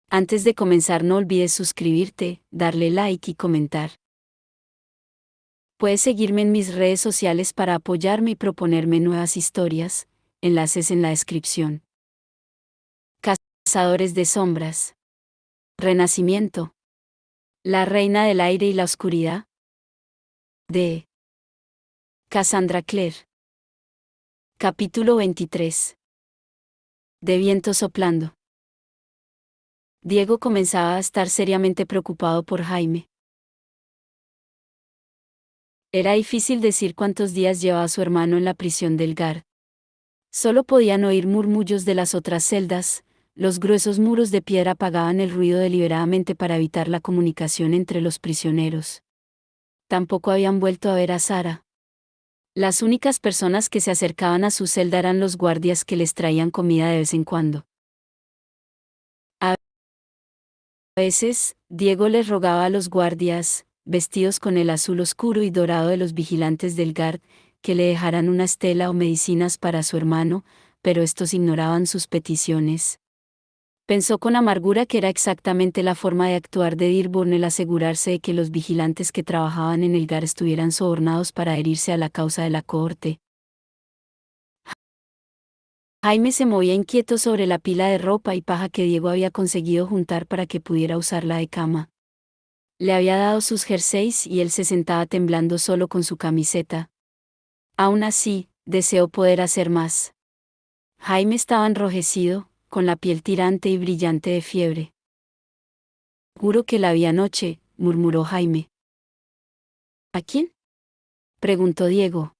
Antes de comenzar no olvides suscribirte, darle like y comentar. Puedes seguirme en mis redes sociales para apoyarme y proponerme nuevas historias, enlaces en la descripción. Cazadores de sombras. Renacimiento. La reina del aire y la oscuridad. De Cassandra Clare. Capítulo 23. De viento soplando. Diego comenzaba a estar seriamente preocupado por Jaime. Era difícil decir cuántos días llevaba su hermano en la prisión del Gar. Solo podían oír murmullos de las otras celdas, los gruesos muros de piedra apagaban el ruido deliberadamente para evitar la comunicación entre los prisioneros. Tampoco habían vuelto a ver a Sara. Las únicas personas que se acercaban a su celda eran los guardias que les traían comida de vez en cuando. A veces, Diego les rogaba a los guardias, vestidos con el azul oscuro y dorado de los vigilantes del Guard, que le dejaran una estela o medicinas para su hermano, pero estos ignoraban sus peticiones. Pensó con amargura que era exactamente la forma de actuar de Dearborn el asegurarse de que los vigilantes que trabajaban en el Gar estuvieran sobornados para adherirse a la causa de la cohorte. Jaime se movía inquieto sobre la pila de ropa y paja que Diego había conseguido juntar para que pudiera usarla de cama. Le había dado sus jerseys y él se sentaba temblando solo con su camiseta. Aún así, deseó poder hacer más. Jaime estaba enrojecido, con la piel tirante y brillante de fiebre. Juro que la vi anoche, murmuró Jaime. ¿A quién?, preguntó Diego.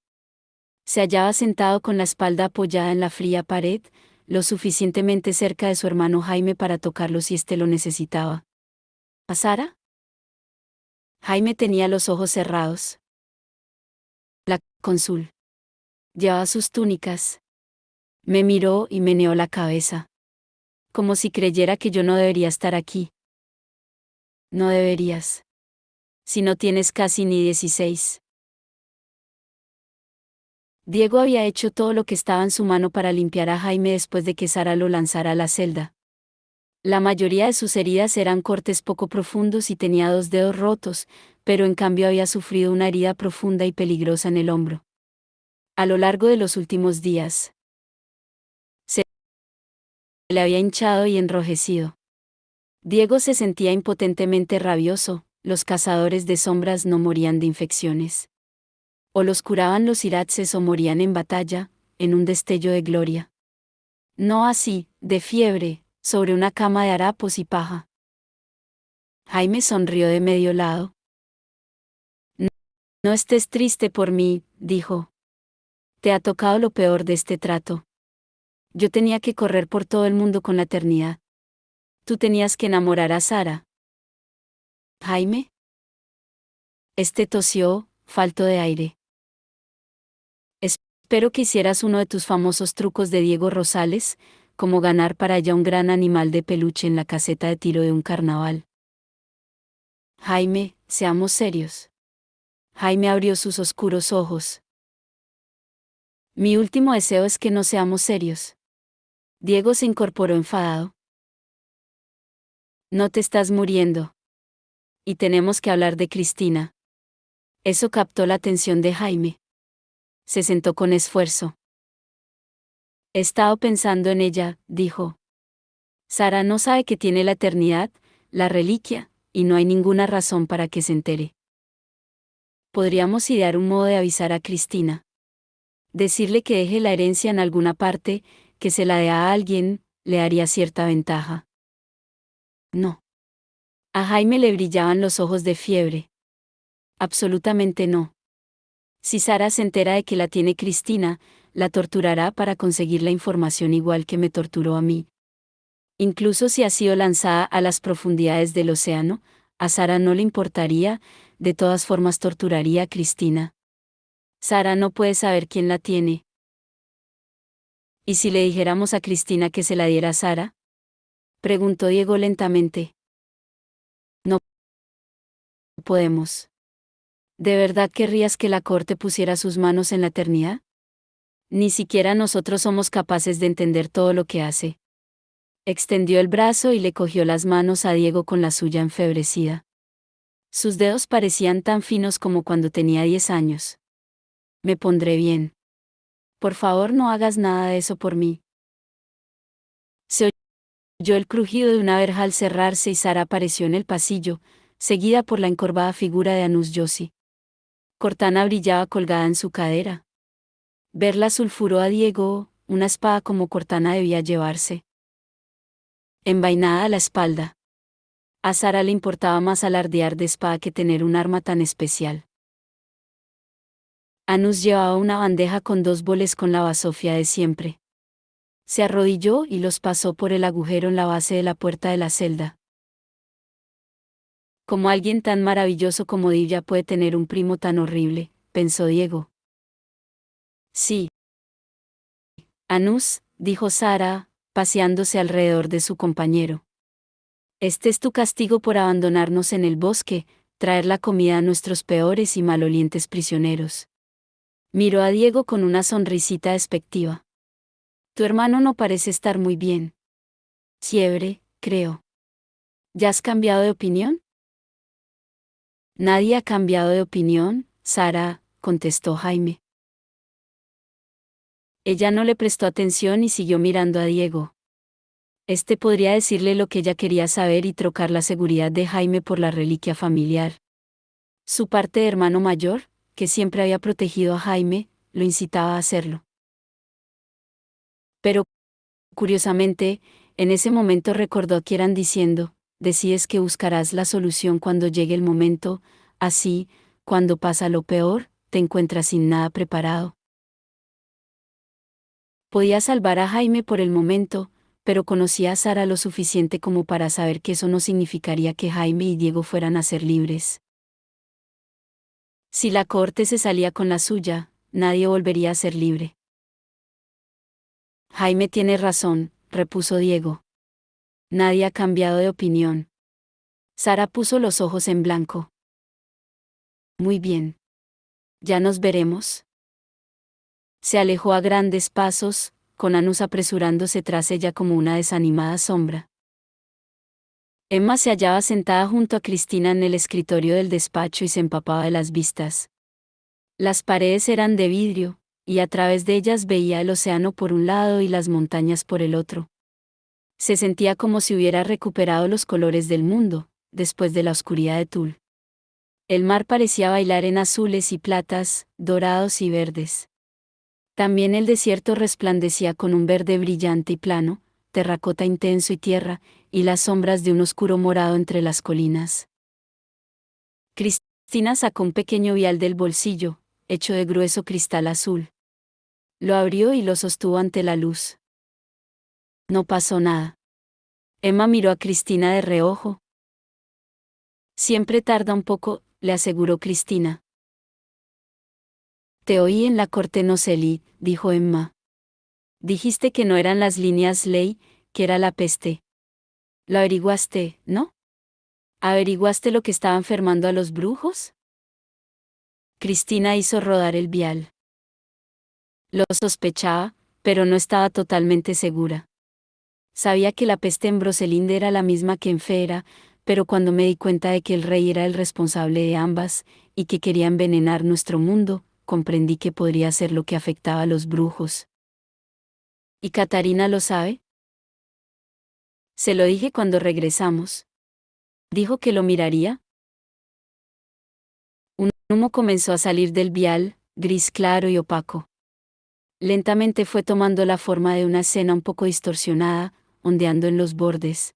Se hallaba sentado con la espalda apoyada en la fría pared, lo suficientemente cerca de su hermano Jaime para tocarlo si éste lo necesitaba. ¿A Sara? Jaime tenía los ojos cerrados. La cónsul. Llevaba sus túnicas. Me miró y meneó la cabeza. Como si creyera que yo no debería estar aquí. No deberías. Si no tienes casi ni 16. Diego había hecho todo lo que estaba en su mano para limpiar a Jaime después de que Sara lo lanzara a la celda. La mayoría de sus heridas eran cortes poco profundos y tenía 2 dedos rotos, pero en cambio había sufrido una herida profunda y peligrosa en el hombro. A lo largo de los últimos días, se le había hinchado y enrojecido. Diego se sentía impotentemente rabioso, los cazadores de sombras no morían de infecciones. O los curaban los iratses o morían en batalla, en un destello de gloria. No así, de fiebre, sobre una cama de harapos y paja. Jaime sonrió de medio lado. No, no estés triste por mí, dijo. Te ha tocado lo peor de este trato. Yo tenía que correr por todo el mundo con la eternidad. Tú tenías que enamorar a Sara. Jaime. Este tosió, falto de aire. Espero que hicieras uno de tus famosos trucos de Diego Rosales, como ganar para ella un gran animal de peluche en la caseta de tiro de un carnaval. Jaime, seamos serios. Jaime abrió sus oscuros ojos. Mi último deseo es que no seamos serios. Diego se incorporó enfadado. No te estás muriendo. Y tenemos que hablar de Cristina. Eso captó la atención de Jaime. Se sentó con esfuerzo. He estado pensando en ella, dijo. Sara no sabe que tiene la eternidad, la reliquia, y no hay ninguna razón para que se entere. Podríamos idear un modo de avisar a Cristina. Decirle que deje la herencia en alguna parte, que se la dé a alguien, le daría cierta ventaja. No. A Jaime le brillaban los ojos de fiebre. Absolutamente no. Si Sara se entera de que la tiene Cristina, la torturará para conseguir la información igual que me torturó a mí. Incluso si ha sido lanzada a las profundidades del océano, a Sara no le importaría, de todas formas torturaría a Cristina. Sara no puede saber quién la tiene. ¿Y si le dijéramos a Cristina que se la diera a Sara?, preguntó Diego lentamente. No podemos. ¿De verdad querrías que la corte pusiera sus manos en la eternidad? Ni siquiera nosotros somos capaces de entender todo lo que hace. Extendió el brazo y le cogió las manos a Diego con la suya enfebrecida. Sus dedos parecían tan finos como cuando tenía 10 años. Me pondré bien. Por favor, no hagas nada de eso por mí. Se oyó el crujido de una verja al cerrarse y Sara apareció en el pasillo, seguida por la encorvada figura de Anus Yossi. Cortana brillaba colgada en su cadera. Verla sulfuró a Diego, una espada como Cortana debía llevarse. Envainada a la espalda. A Sara le importaba más alardear de espada que tener un arma tan especial. Anus llevaba una bandeja con 2 boles con la basofia de siempre. Se arrodilló y los pasó por el agujero en la base de la puerta de la celda. Como alguien tan maravilloso como Divya puede tener un primo tan horrible, pensó Diego. Sí. Anus, dijo Sara, paseándose alrededor de su compañero. Este es tu castigo por abandonarnos en el bosque, traer la comida a nuestros peores y malolientes prisioneros. Miró a Diego con una sonrisita despectiva. Tu hermano no parece estar muy bien. Fiebre, creo. ¿Ya has cambiado de opinión? Nadie ha cambiado de opinión, Sara, contestó Jaime. Ella no le prestó atención y siguió mirando a Diego. Este podría decirle lo que ella quería saber y trocar la seguridad de Jaime por la reliquia familiar. Su parte de hermano mayor, que siempre había protegido a Jaime, lo incitaba a hacerlo. Pero, curiosamente, en ese momento recordó a Kieran diciendo, decides que buscarás la solución cuando llegue el momento, así, cuando pasa lo peor, te encuentras sin nada preparado. Podía salvar a Jaime por el momento, pero conocía a Sara lo suficiente como para saber que eso no significaría que Jaime y Diego fueran a ser libres. Si la corte se salía con la suya, nadie volvería a ser libre. Jaime tiene razón, repuso Diego. Nadie ha cambiado de opinión. Sara puso los ojos en blanco. Muy bien. ¿Ya nos veremos? Se alejó a grandes pasos, con Anus apresurándose tras ella como una desanimada sombra. Emma se hallaba sentada junto a Cristina en el escritorio del despacho y se empapaba de las vistas. Las paredes eran de vidrio, y a través de ellas veía el océano por un lado y las montañas por el otro. Se sentía como si hubiera recuperado los colores del mundo, después de la oscuridad de tul. El mar parecía bailar en azules y platas, dorados y verdes. También el desierto resplandecía con un verde brillante y plano, terracota intenso y tierra, y las sombras de un oscuro morado entre las colinas. Cristina sacó un pequeño vial del bolsillo, hecho de grueso cristal azul. Lo abrió y lo sostuvo ante la luz. No pasó nada. Emma miró a Cristina de reojo. Siempre tarda un poco, le aseguró Cristina. Te oí en la corte Noceli, dijo Emma. Dijiste que no eran las líneas ley, que era la peste. Lo averiguaste, ¿no? ¿Averiguaste lo que estaba enfermando a los brujos? Cristina hizo rodar el vial. Lo sospechaba, pero no estaba totalmente segura. Sabía que la peste en Broselinde era la misma que en Fera, pero cuando me di cuenta de que el rey era el responsable de ambas, y que quería envenenar nuestro mundo, comprendí que podría ser lo que afectaba a los brujos. ¿Y Catarina lo sabe? Se lo dije cuando regresamos. Dijo que lo miraría. Un humo comenzó a salir del vial, gris claro y opaco. Lentamente fue tomando la forma de una escena un poco distorsionada, ondeando en los bordes.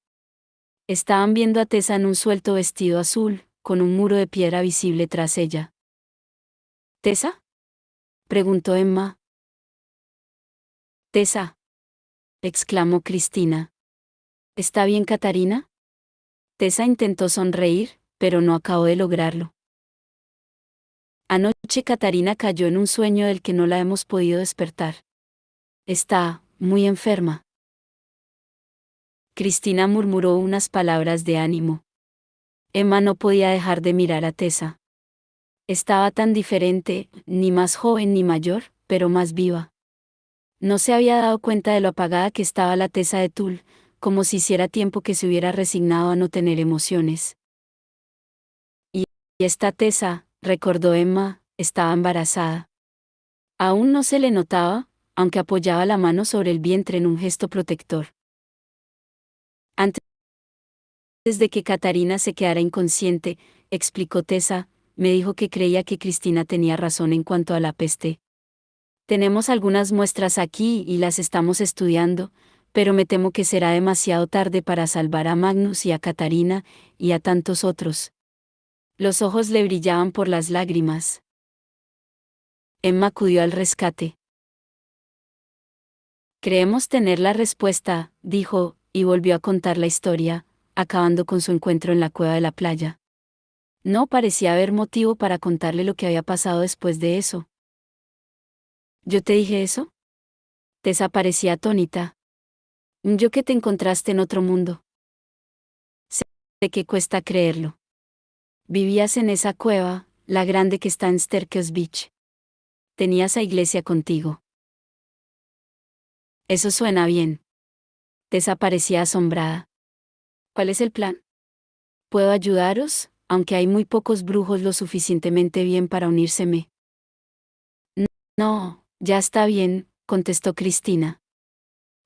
Estaban viendo a Tessa en un suelto vestido azul, con un muro de piedra visible tras ella. ¿Tessa? Preguntó Emma. Tessa, exclamó Cristina. ¿Está bien, Catarina? Tessa intentó sonreír, pero no acabó de lograrlo. Anoche Catarina cayó en un sueño del que no la hemos podido despertar. Está muy enferma. Cristina murmuró unas palabras de ánimo. Emma no podía dejar de mirar a Tessa. Estaba tan diferente, ni más joven ni mayor, pero más viva. No se había dado cuenta de lo apagada que estaba la Tessa de tul, como si hiciera tiempo que se hubiera resignado a no tener emociones. Y esta Tessa, recordó Emma, estaba embarazada. Aún no se le notaba, aunque apoyaba la mano sobre el vientre en un gesto protector. Antes de que Catarina se quedara inconsciente, explicó Tessa, me dijo que creía que Cristina tenía razón en cuanto a la peste. Tenemos algunas muestras aquí y las estamos estudiando, pero me temo que será demasiado tarde para salvar a Magnus y a Catarina, y a tantos otros. Los ojos le brillaban por las lágrimas. Emma acudió al rescate. Creemos tener la respuesta, dijo, y volvió a contar la historia, acabando con su encuentro en la cueva de la playa. No parecía haber motivo para contarle lo que había pasado después de eso. ¿Yo te dije eso? Tessa parecía atónita. Yo que te encontraste en otro mundo. Sé que cuesta creerlo. Vivías en esa cueva, la grande que está en Sterkers Beach. Tenías a iglesia contigo. Eso suena bien. Tessa parecía asombrada. ¿Cuál es el plan? ¿Puedo ayudaros, aunque hay muy pocos brujos lo suficientemente bien para unírseme? No, ya está bien, contestó Cristina.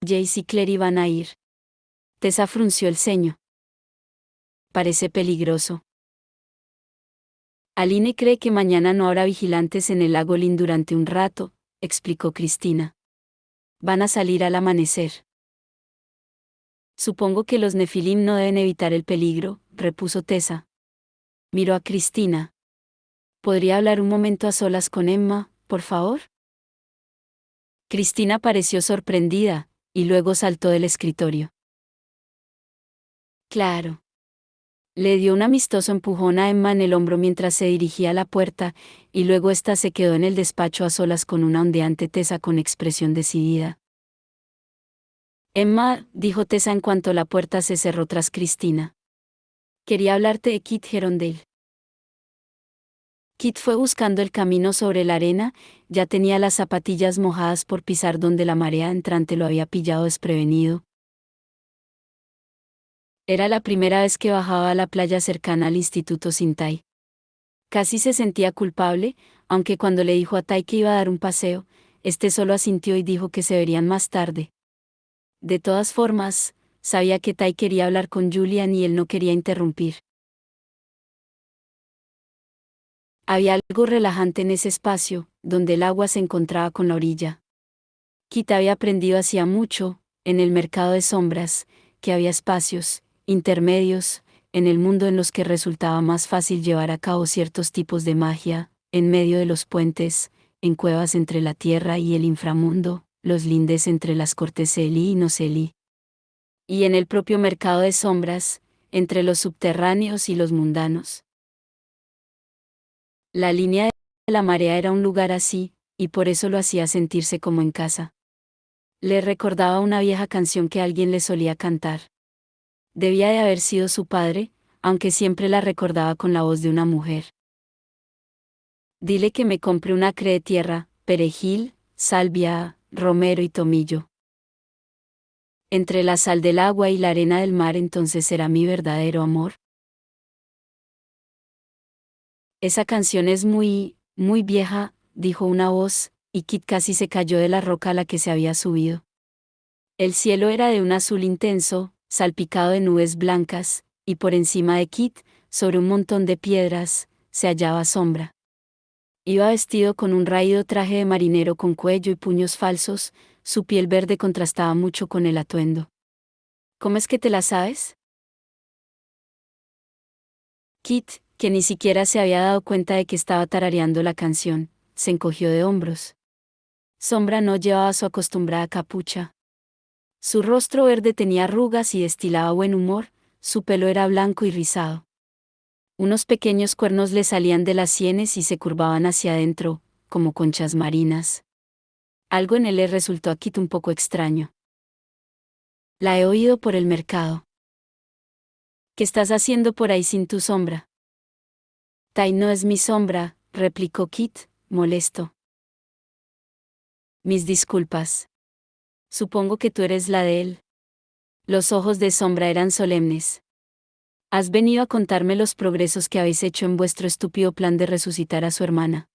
Jace y Clary van a ir. Tessa frunció el ceño. Parece peligroso. Aline cree que mañana no habrá vigilantes en el lago Lynn durante un rato, explicó Cristina. Van a salir al amanecer. Supongo que los Nefilim no deben evitar el peligro, repuso Tessa. Miró a Cristina. ¿Podría hablar un momento a solas con Emma, por favor? Cristina pareció sorprendida, y luego saltó del escritorio. Claro. Le dio un amistoso empujón a Emma en el hombro mientras se dirigía a la puerta, y luego ésta se quedó en el despacho a solas con una ondeante Tessa con expresión decidida. Emma, dijo Tessa en cuanto la puerta se cerró tras Cristina. Quería hablarte de Kit Herondale. Kit fue buscando el camino sobre la arena, ya tenía las zapatillas mojadas por pisar donde la marea entrante lo había pillado desprevenido. Era la primera vez que bajaba a la playa cercana al Instituto Sintai. Casi se sentía culpable, aunque cuando le dijo a Tai que iba a dar un paseo, este solo asintió y dijo que se verían más tarde. De todas formas, sabía que Tai quería hablar con Julian y él no quería interrumpir. Había algo relajante en ese espacio, donde el agua se encontraba con la orilla. Kit había aprendido hacía mucho, en el mercado de sombras, que había espacios, intermedios, en el mundo en los que resultaba más fácil llevar a cabo ciertos tipos de magia, en medio de los puentes, en cuevas entre la tierra y el inframundo, los lindes entre las cortes Selí y no Selí. Y en el propio mercado de sombras, entre los subterráneos y los mundanos. La línea de la marea era un lugar así, y por eso lo hacía sentirse como en casa. Le recordaba una vieja canción que alguien le solía cantar. Debía de haber sido su padre, aunque siempre la recordaba con la voz de una mujer. Dile que me compre una acre de tierra, perejil, salvia, romero y tomillo. Entre la sal del agua y la arena del mar entonces será mi verdadero amor. Esa canción es muy, muy vieja, dijo una voz, y Kit casi se cayó de la roca a la que se había subido. El cielo era de un azul intenso, salpicado de nubes blancas, y por encima de Kit, sobre un montón de piedras, se hallaba Sombra. Iba vestido con un raído traje de marinero con cuello y puños falsos, su piel verde contrastaba mucho con el atuendo. ¿Cómo es que te la sabes? Kit, que ni siquiera se había dado cuenta de que estaba tarareando la canción, se encogió de hombros. Sombra no llevaba su acostumbrada capucha. Su rostro verde tenía arrugas y destilaba buen humor, su pelo era blanco y rizado. Unos pequeños cuernos le salían de las sienes y se curvaban hacia adentro, como conchas marinas. Algo en él le resultó a Kit un poco extraño. La he oído por el mercado. ¿Qué estás haciendo por ahí sin tu sombra? Tai no es mi sombra, replicó Kit, molesto. Mis disculpas. Supongo que tú eres la de él. Los ojos de Sombra eran solemnes. Has venido a contarme los progresos que habéis hecho en vuestro estúpido plan de resucitar a su hermana.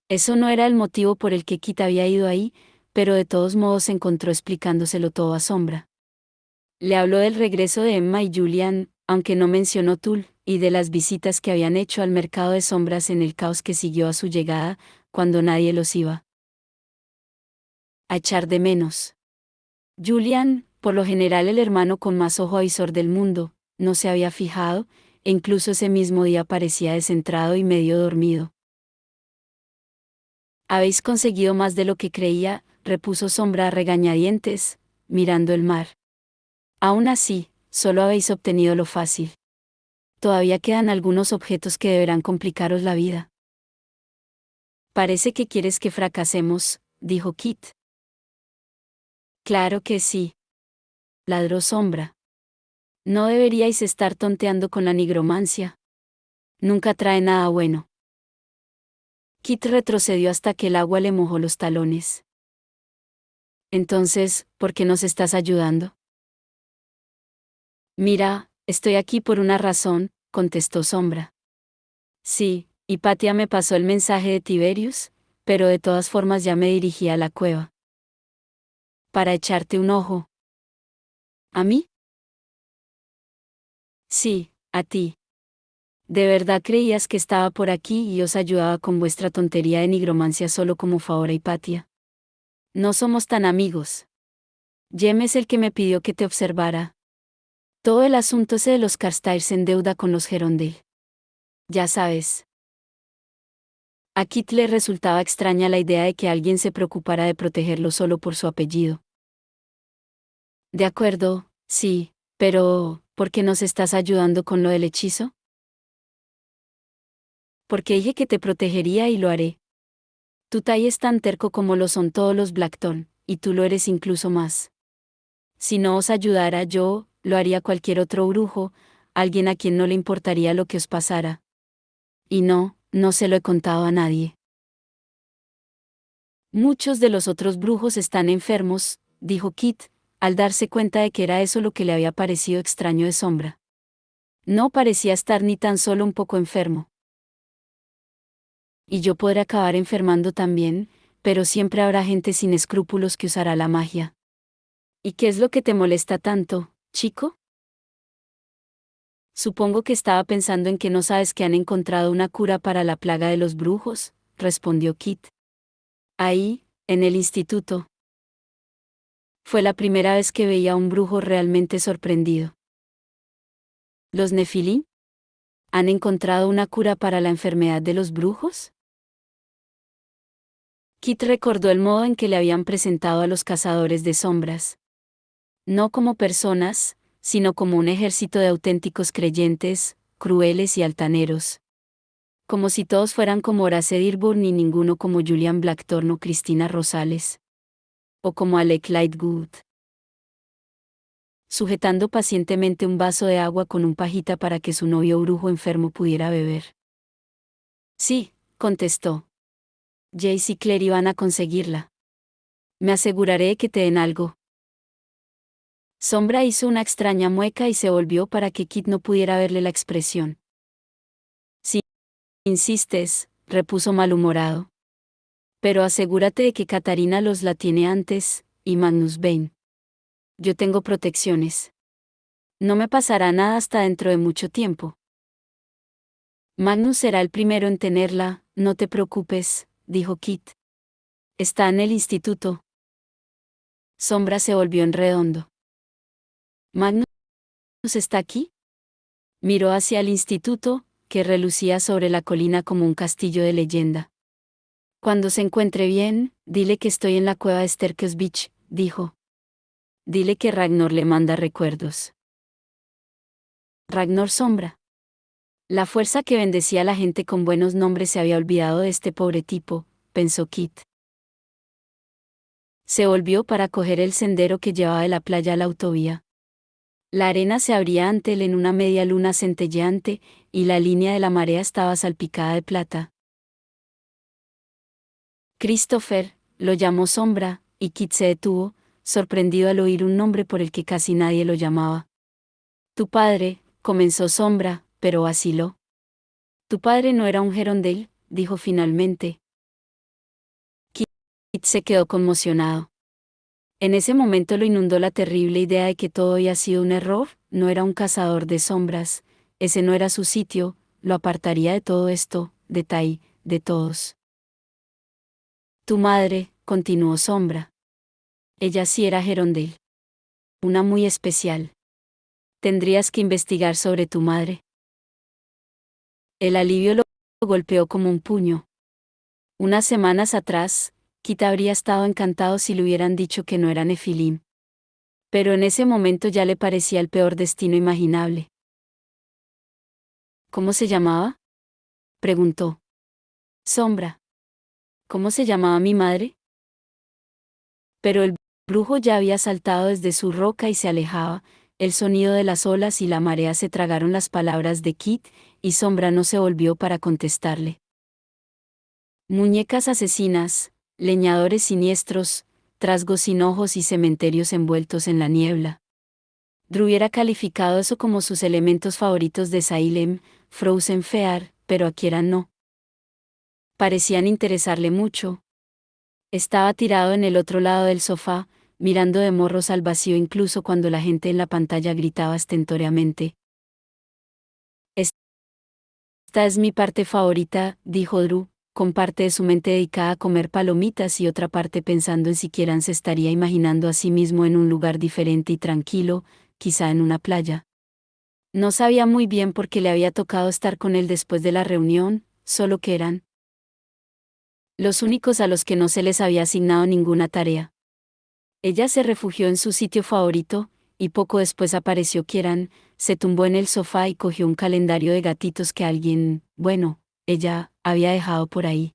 Eso no era el motivo por el que Kit había ido ahí, pero de todos modos se encontró explicándoselo todo a Sombra. Le habló del regreso de Emma y Julian, aunque no mencionó Tul, y de las visitas que habían hecho al mercado de sombras en el caos que siguió a su llegada, cuando nadie los iba a echar de menos. Julian, por lo general el hermano con más ojo avisor del mundo, no se había fijado, e incluso ese mismo día parecía descentrado y medio dormido. Habéis conseguido más de lo que creía, repuso Sombra a regañadientes, mirando el mar. Aún así, solo habéis obtenido lo fácil. Todavía quedan algunos objetos que deberán complicaros la vida. Parece que quieres que fracasemos, dijo Kit. Claro que sí. Ladró Sombra. No deberíais estar tonteando con la nigromancia. Nunca trae nada bueno. Kit retrocedió hasta que el agua le mojó los talones. Entonces, ¿por qué nos estás ayudando? Mira, estoy aquí por una razón, contestó Sombra. Sí, Hipatia me pasó el mensaje de Tiberius, pero de todas formas ya me dirigí a la cueva. Para echarte un ojo. ¿A mí? Sí, a ti. ¿De verdad creías que estaba por aquí y os ayudaba con vuestra tontería de nigromancia solo como favor a Hipatia? No somos tan amigos. Jem es el que me pidió que te observara. Todo el asunto ese de los Carstairs en deuda con los Gerondale. Ya sabes. A Kit le resultaba extraña la idea de que alguien se preocupara de protegerlo solo por su apellido. De acuerdo, sí, pero ¿por qué nos estás ayudando con lo del hechizo? Porque dije que te protegería y lo haré. Tu Tai es tan terco como lo son todos los Blackthorn, y tú lo eres incluso más. Si no os ayudara yo, lo haría cualquier otro brujo, alguien a quien no le importaría lo que os pasara. Y no se lo he contado a nadie. Muchos de los otros brujos están enfermos, dijo Kit, al darse cuenta de que era eso lo que le había parecido extraño de Sombra. No parecía estar ni tan solo un poco enfermo. Y yo podré acabar enfermando también, pero siempre habrá gente sin escrúpulos que usará la magia. ¿Y qué es lo que te molesta tanto, chico? Supongo que estaba pensando en que no sabes que han encontrado una cura para la plaga de los brujos, respondió Kit. Ahí, en el instituto. Fue la primera vez que veía a un brujo realmente sorprendido. ¿Los Nefilim? ¿Han encontrado una cura para la enfermedad de los brujos? Kit recordó el modo en que le habían presentado a los cazadores de sombras. No como personas, sino como un ejército de auténticos creyentes, crueles y altaneros. Como si todos fueran como Horace Dearborn y ninguno como Julian Blackthorne o Cristina Rosales. O como Alec Lightwood. Sujetando pacientemente un vaso de agua con un pajita para que su novio brujo enfermo pudiera beber. Sí, contestó. Jace y Claire iban a conseguirla. Me aseguraré de que te den algo. Sombra hizo una extraña mueca y se volvió para que Kit no pudiera verle la expresión. Si insistes, repuso malhumorado. Pero asegúrate de que Katarina los la tiene antes, y Magnus Bane. Yo tengo protecciones. No me pasará nada hasta dentro de mucho tiempo. Magnus será el primero en tenerla, no te preocupes, dijo Kit. Está en el instituto. Sombra se volvió en redondo. ¿Magnus está aquí? Miró hacia el instituto, que relucía sobre la colina como un castillo de leyenda. Cuando se encuentre bien, dile que estoy en la cueva de Sterkes Beach, dijo. Dile que Ragnar le manda recuerdos. Ragnar Sombra. La fuerza que bendecía a la gente con buenos nombres se había olvidado de este pobre tipo, pensó Kit. Se volvió para coger el sendero que llevaba de la playa a la autovía. La arena se abría ante él en una media luna centelleante, y la línea de la marea estaba salpicada de plata. Christopher, lo llamó Sombra, y Kit se detuvo, sorprendido al oír un nombre por el que casi nadie lo llamaba. Tu padre, comenzó Sombra, pero vaciló. Tu padre no era un gerondel, dijo finalmente. Kit se quedó conmocionado. En ese momento lo inundó la terrible idea de que todo había sido un error, no era un cazador de sombras, ese no era su sitio, lo apartaría de todo esto, de Tai, de todos. Tu madre, continuó Sombra. Ella sí era gerondel. Una muy especial. Tendrías que investigar sobre tu madre. El alivio lo golpeó como un puño. Unas semanas atrás, Kit habría estado encantado si le hubieran dicho que no era Nefilim. Pero en ese momento ya le parecía el peor destino imaginable. ¿Cómo se llamaba? Preguntó. Sombra. ¿Cómo se llamaba mi madre? Pero el brujo ya había saltado desde su roca y se alejaba, el sonido de las olas y la marea se tragaron las palabras de Kit, y Sombra no se volvió para contestarle. Muñecas asesinas, leñadores siniestros, trasgos sin ojos y cementerios envueltos en la niebla. Drew hubiera calificado eso como sus elementos favoritos de Salem, Frozen Fear, pero a Kieran no. Parecían interesarle mucho. Estaba tirado en el otro lado del sofá, mirando de morros al vacío incluso cuando la gente en la pantalla gritaba estentóreamente. Esta es mi parte favorita, dijo Drew, con parte de su mente dedicada a comer palomitas y otra parte pensando en si Kieran se estaría imaginando a sí mismo en un lugar diferente y tranquilo, quizá en una playa. No sabía muy bien por qué le había tocado estar con él después de la reunión, solo que eran los únicos a los que no se les había asignado ninguna tarea. Ella se refugió en su sitio favorito, y poco después apareció Kieran, se tumbó en el sofá y cogió un calendario de gatitos que alguien, bueno, ella, había dejado por ahí.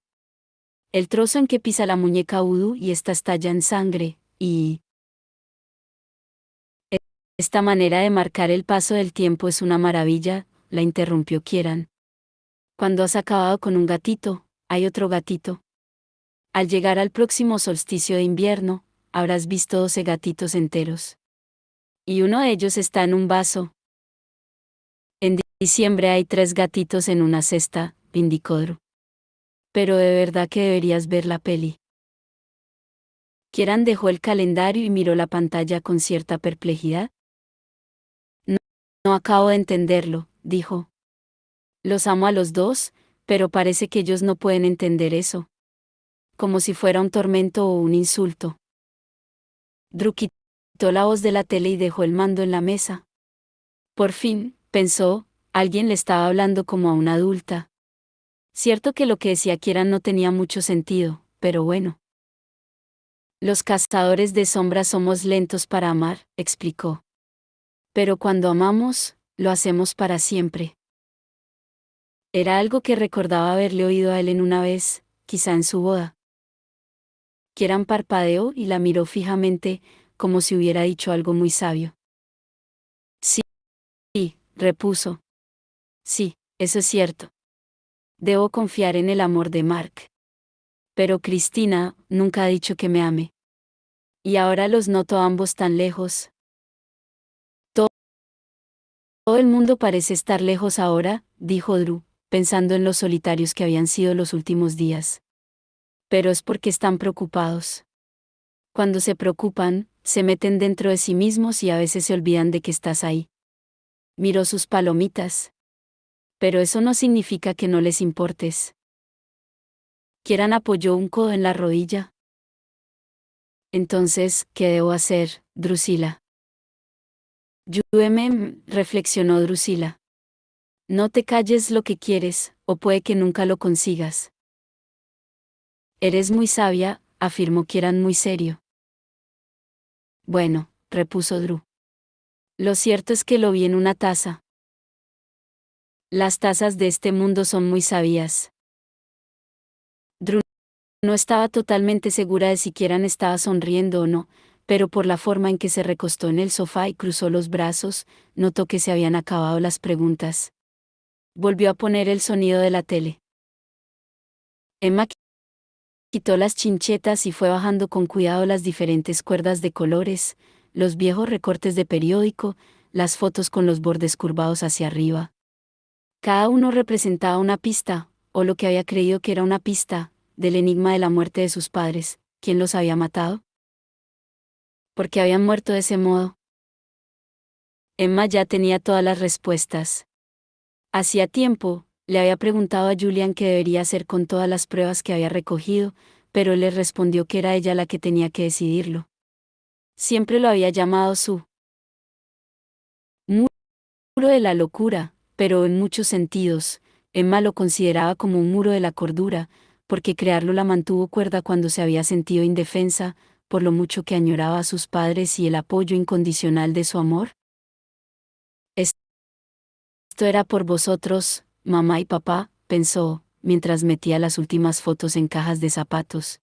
El trozo en que pisa la muñeca Udu y esta estalla en sangre, y esta manera de marcar el paso del tiempo es una maravilla, la interrumpió Kieran. Cuando has acabado con un gatito, hay otro gatito. Al llegar al próximo solsticio de invierno, habrás visto 12 gatitos enteros. Y uno de ellos está en un vaso. En diciembre hay 3 gatitos en una cesta, indicó Drew. Pero de verdad que deberías ver la peli. Kieran dejó el calendario y miró la pantalla con cierta perplejidad. No, no acabo de entenderlo, dijo. Los amo a los dos, pero parece que ellos no pueden entender eso. Como si fuera un tormento o un insulto. Drew quitó la voz de la tele y dejó el mando en la mesa. Por fin, pensó, alguien le estaba hablando como a una adulta. Cierto que lo que decía Kieran no tenía mucho sentido, pero bueno. Los cazadores de sombras somos lentos para amar, explicó. Pero cuando amamos, lo hacemos para siempre. Era algo que recordaba haberle oído a Ellen una vez, quizá en su boda. Kieran parpadeó y la miró fijamente, como si hubiera dicho algo muy sabio. Sí, repuso. Sí, eso es cierto. Debo confiar en el amor de Mark. Pero Cristina nunca ha dicho que me ame. Y ahora los noto a ambos tan lejos. Todo el mundo parece estar lejos ahora, dijo Drew, pensando en los solitarios que habían sido los últimos días. Pero es porque están preocupados. Cuando se preocupan, se meten dentro de sí mismos y a veces se olvidan de que estás ahí. Miró sus palomitas. Pero eso no significa que no les importes. Kieran apoyó un codo en la rodilla. Entonces, ¿qué debo hacer, Drusila? Ayúdeme, reflexionó Drusila. No te calles lo que quieres, o puede que nunca lo consigas. Eres muy sabia, afirmó Kieran muy serio. Bueno, repuso Drew. Lo cierto es que lo vi en una taza. Las tazas de este mundo son muy sabias. Drew no estaba totalmente segura de si Kieran estaba sonriendo o no, pero por la forma en que se recostó en el sofá y cruzó los brazos, notó que se habían acabado las preguntas. Volvió a poner el sonido de la tele. Emma Quitó las chinchetas y fue bajando con cuidado las diferentes cuerdas de colores, los viejos recortes de periódico, las fotos con los bordes curvados hacia arriba. Cada uno representaba una pista, o lo que había creído que era una pista, del enigma de la muerte de sus padres. ¿Quién los había matado? ¿Por qué habían muerto de ese modo? Emma ya tenía todas las respuestas. Hacía tiempo, le había preguntado a Julian qué debería hacer con todas las pruebas que había recogido, pero él le respondió que era ella la que tenía que decidirlo. Siempre lo había llamado su muro de la locura, pero en muchos sentidos, Emma lo consideraba como un muro de la cordura, porque crearlo la mantuvo cuerda cuando se había sentido indefensa, por lo mucho que añoraba a sus padres y el apoyo incondicional de su amor. Esto era por vosotros, mamá y papá, pensó, mientras metía las últimas fotos en cajas de zapatos.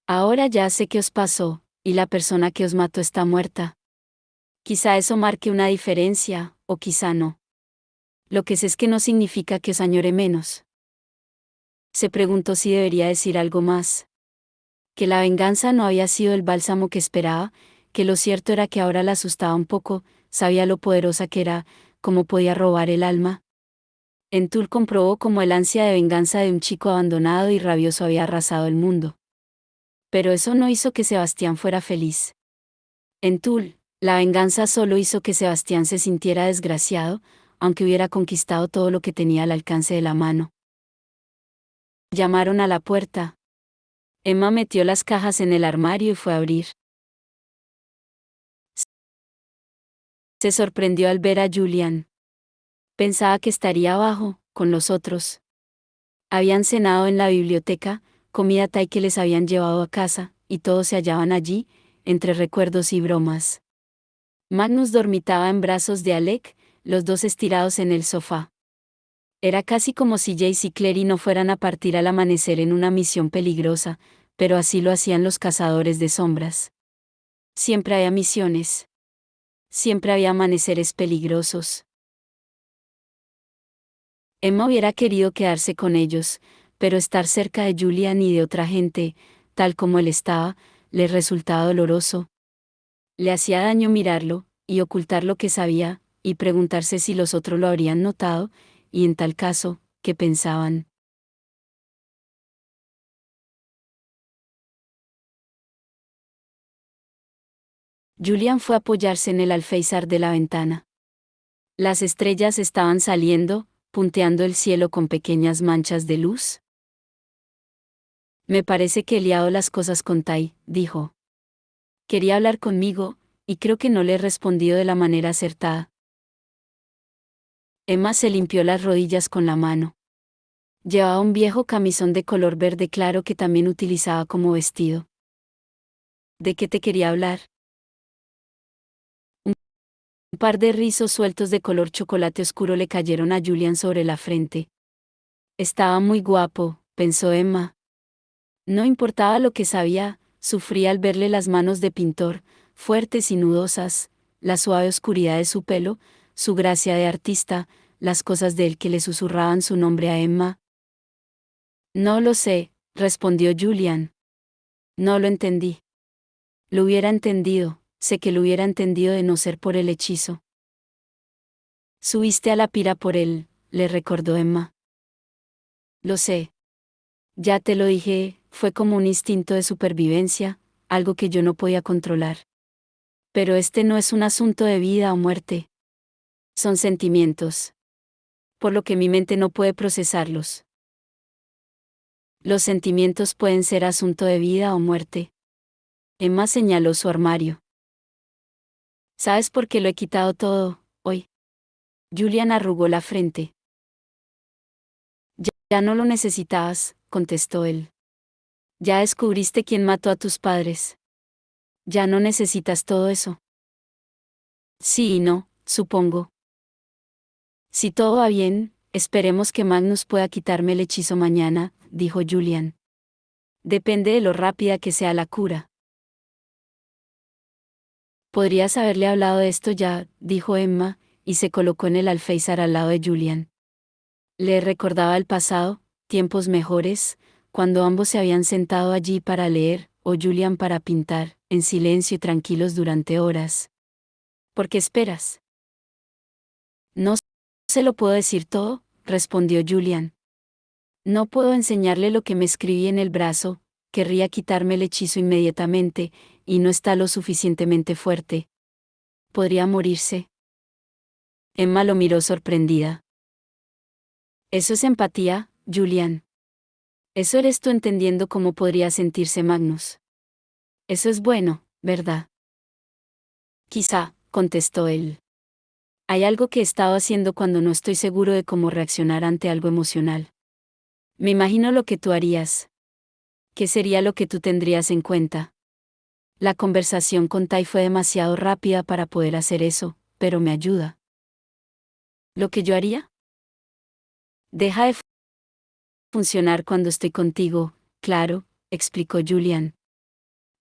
Ahora ya sé qué os pasó, y la persona que os mató está muerta. Quizá eso marque una diferencia, o quizá no. Lo que sé es que no significa que os añore menos. Se preguntó si debería decir algo más. Que la venganza no había sido el bálsamo que esperaba, que lo cierto era que ahora la asustaba un poco, sabía lo poderosa que era, cómo podía robar el alma. Entul comprobó cómo el ansia de venganza de un chico abandonado y rabioso había arrasado el mundo. Pero eso no hizo que Sebastián fuera feliz. Entul, la venganza solo hizo que Sebastián se sintiera desgraciado, aunque hubiera conquistado todo lo que tenía al alcance de la mano. Llamaron a la puerta. Emma metió las cajas en el armario y fue a abrir. Se sorprendió al ver a Julian. Pensaba que estaría abajo, con los otros. Habían cenado en la biblioteca, comida thai que les habían llevado a casa, y todos se hallaban allí, entre recuerdos y bromas. Magnus dormitaba en brazos de Alec, los dos estirados en el sofá. Era casi como si Jace y Clary no fueran a partir al amanecer en una misión peligrosa, pero así lo hacían los cazadores de sombras. Siempre había misiones. Siempre había amaneceres peligrosos. Emma hubiera querido quedarse con ellos, pero estar cerca de Julian y de otra gente, tal como él estaba, le resultaba doloroso. Le hacía daño mirarlo, y ocultar lo que sabía, y preguntarse si los otros lo habrían notado, y en tal caso, ¿qué pensaban? Julian fue a apoyarse en el alféizar de la ventana. Las estrellas estaban saliendo, punteando el cielo con pequeñas manchas de luz. Me parece que he liado las cosas con Tai, dijo. Quería hablar conmigo, y creo que no le he respondido de la manera acertada. Emma se limpió las rodillas con la mano. Llevaba un viejo camisón de color verde claro que también utilizaba como vestido. ¿De qué te quería hablar? Un par de rizos sueltos de color chocolate oscuro le cayeron a Julian sobre la frente. Estaba muy guapo, pensó Emma. No importaba lo que sabía, sufría al verle las manos de pintor, fuertes y nudosas, la suave oscuridad de su pelo, su gracia de artista, las cosas de él que le susurraban su nombre a Emma. No lo sé, respondió Julian. No lo entendí. Lo hubiera entendido, sé que lo hubiera entendido de no ser por el hechizo. Subiste a la pira por él, le recordó Emma. Lo sé. Ya te lo dije, fue como un instinto de supervivencia, algo que yo no podía controlar. Pero este no es un asunto de vida o muerte. Son sentimientos. Por lo que mi mente no puede procesarlos. Los sentimientos pueden ser asunto de vida o muerte. Emma señaló su armario. ¿Sabes por qué lo he quitado todo, hoy? Julian arrugó la frente. Ya no lo necesitabas, contestó él. Ya descubriste quién mató a tus padres. Ya no necesitas todo eso. Sí y no, supongo. Si todo va bien, esperemos que Magnus pueda quitarme el hechizo mañana, dijo Julian. Depende de lo rápida que sea la cura. Podrías haberle hablado de esto ya, dijo Emma, y se colocó en el alféizar al lado de Julian. Le recordaba el pasado, tiempos mejores, cuando ambos se habían sentado allí para leer, o Julian para pintar, en silencio y tranquilos durante horas. ¿Por qué esperas? No se lo puedo decir todo, respondió Julian. No puedo enseñarle lo que me escribí en el brazo, querría quitarme el hechizo inmediatamente, y no está lo suficientemente fuerte. ¿Podría morirse? Emma lo miró sorprendida. Eso es empatía, Julian. Eso eres tú entendiendo cómo podría sentirse Magnus. Eso es bueno, ¿verdad? Quizá, contestó él. Hay algo que he estado haciendo cuando no estoy seguro de cómo reaccionar ante algo emocional. Me imagino lo que tú harías. ¿Qué sería lo que tú tendrías en cuenta? La conversación con Tai fue demasiado rápida para poder hacer eso, pero me ayuda. ¿Lo que yo haría? Deja de funcionar cuando estoy contigo, claro, explicó Julian.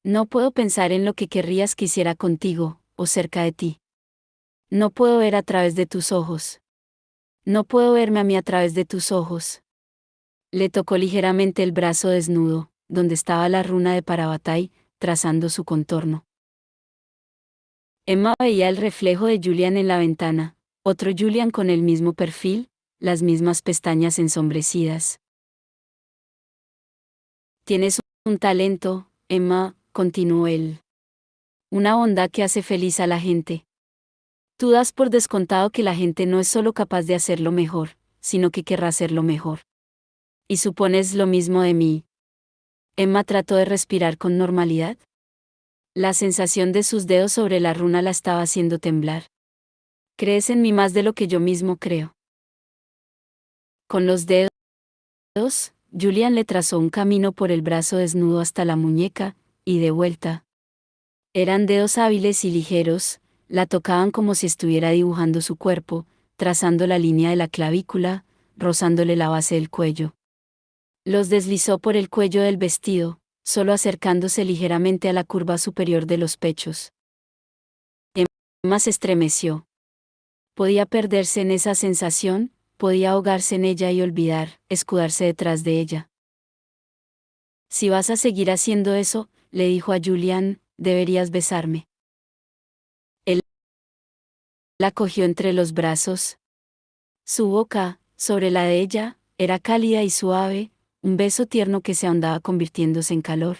No puedo pensar en lo que querrías que hiciera contigo, o cerca de ti. No puedo ver a través de tus ojos. No puedo verme a mí a través de tus ojos. Le tocó ligeramente el brazo desnudo, donde estaba la runa de Parabatai, trazando su contorno. Emma veía el reflejo de Julian en la ventana, otro Julian con el mismo perfil, las mismas pestañas ensombrecidas. Tienes un talento, Emma, continuó él. Una bondad que hace feliz a la gente. Tú das por descontado que la gente no es solo capaz de hacerlo mejor, sino que querrá hacerlo mejor. Y supones lo mismo de mí. Emma trató de respirar con normalidad. La sensación de sus dedos sobre la runa la estaba haciendo temblar. Crees en mí más de lo que yo mismo creo. Con los dedos, Julian le trazó un camino por el brazo desnudo hasta la muñeca, y de vuelta. Eran dedos hábiles y ligeros, la tocaban como si estuviera dibujando su cuerpo, trazando la línea de la clavícula, rozándole la base del cuello. Los deslizó por el cuello del vestido, solo acercándose ligeramente a la curva superior de los pechos. Emma se estremeció. Podía perderse en esa sensación, podía ahogarse en ella y olvidar, escudarse detrás de ella. Si vas a seguir haciendo eso, le dijo a Julian, deberías besarme. Él la cogió entre los brazos. Su boca, sobre la de ella, era cálida y suave, un beso tierno que se ahondaba convirtiéndose en calor.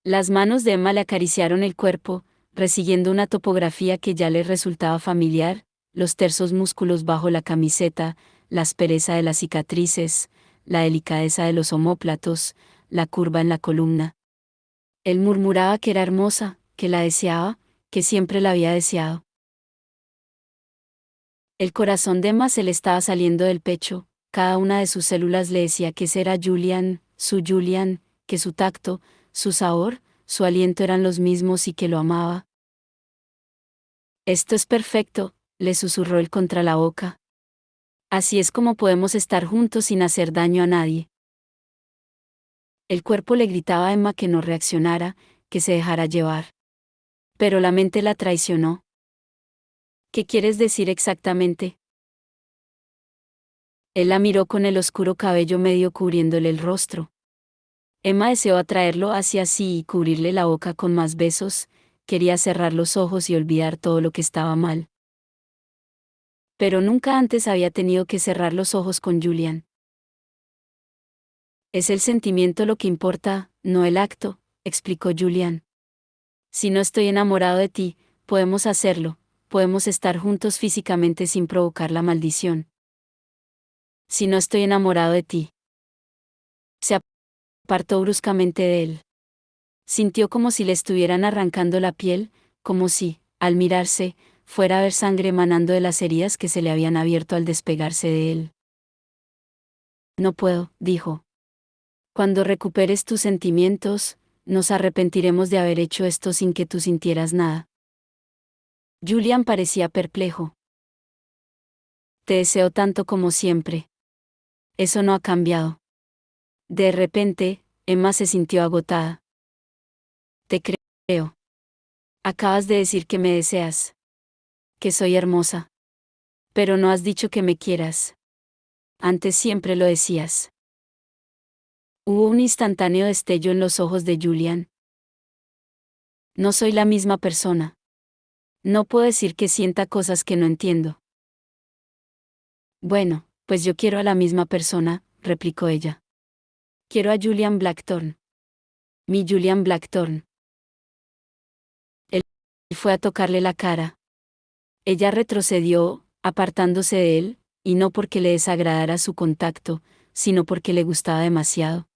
Las manos de Emma le acariciaron el cuerpo, resiguiendo una topografía que ya le resultaba familiar, los tersos músculos bajo la camiseta, la aspereza de las cicatrices, la delicadeza de los omóplatos, la curva en la columna. Él murmuraba que era hermosa, que la deseaba, que siempre la había deseado. El corazón de Emma se le estaba saliendo del pecho, cada una de sus células le decía que ese era Julian, que su tacto, su sabor, su aliento eran los mismos y que lo amaba. Esto es perfecto, le susurró él contra la boca. Así es como podemos estar juntos sin hacer daño a nadie. El cuerpo le gritaba a Emma que no reaccionara, que se dejara llevar. Pero la mente la traicionó. ¿Qué quieres decir exactamente? Él la miró con el oscuro cabello medio cubriéndole el rostro. Emma deseó atraerlo hacia sí y cubrirle la boca con más besos, quería cerrar los ojos y olvidar todo lo que estaba mal. Pero nunca antes había tenido que cerrar los ojos con Julian. Es el sentimiento lo que importa, no el acto, explicó Julian. Si no estoy enamorado de ti, podemos hacerlo, podemos estar juntos físicamente sin provocar la maldición. Si no estoy enamorado de ti. Se apartó bruscamente de él. Sintió como si le estuvieran arrancando la piel, como si, al mirarse, fuera a ver sangre emanando de las heridas que se le habían abierto al despegarse de él. No puedo, dijo. Cuando recuperes tus sentimientos, nos arrepentiremos de haber hecho esto sin que tú sintieras nada. Julian parecía perplejo. Te deseo tanto como siempre. Eso no ha cambiado. De repente, Emma se sintió agotada. Te creo. Acabas de decir que me deseas. Que soy hermosa. Pero no has dicho que me quieras. Antes siempre lo decías. Hubo un instantáneo destello en los ojos de Julian. No soy la misma persona. No puedo decir que sienta cosas que no entiendo. Bueno, pues yo quiero a la misma persona, replicó ella. Quiero a Julian Blackthorne. Mi Julian Blackthorne. Él fue a tocarle la cara. Ella retrocedió, apartándose de él, y no porque le desagradara su contacto, sino porque le gustaba demasiado.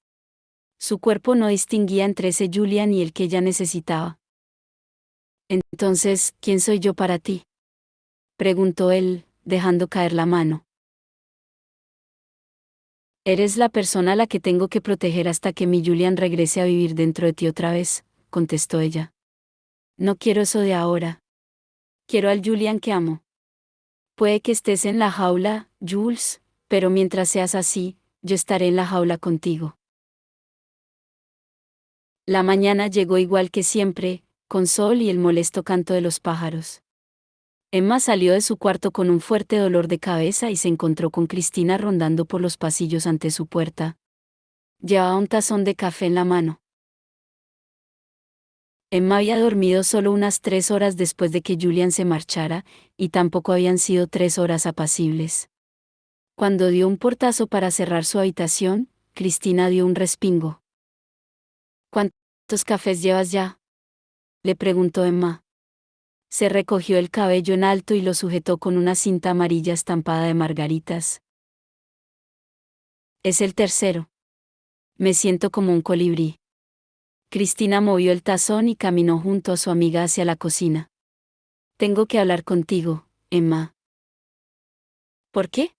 Su cuerpo no distinguía entre ese Julian y el que ella necesitaba. Entonces, ¿quién soy yo para ti? Preguntó él, dejando caer la mano. Eres la persona a la que tengo que proteger hasta que mi Julian regrese a vivir dentro de ti otra vez, contestó ella. No quiero eso de ahora. Quiero al Julian que amo. Puede que estés en la jaula, Jules, pero mientras seas así, yo estaré en la jaula contigo. La mañana llegó igual que siempre, con sol y el molesto canto de los pájaros. Emma salió de su cuarto con un fuerte dolor de cabeza y se encontró con Cristina rondando por los pasillos ante su puerta. Llevaba un tazón de café en la mano. Emma había dormido solo unas 3 horas después de que Julian se marchara, y tampoco habían sido 3 horas apacibles. Cuando dio un portazo para cerrar su habitación, Cristina dio un respingo. ¿Cuántos cafés llevas ya? Le preguntó Emma. Se recogió el cabello en alto y lo sujetó con una cinta amarilla estampada de margaritas. Es el tercero. Me siento como un colibrí. Cristina movió el tazón y caminó junto a su amiga hacia la cocina. Tengo que hablar contigo, Emma. ¿Por qué?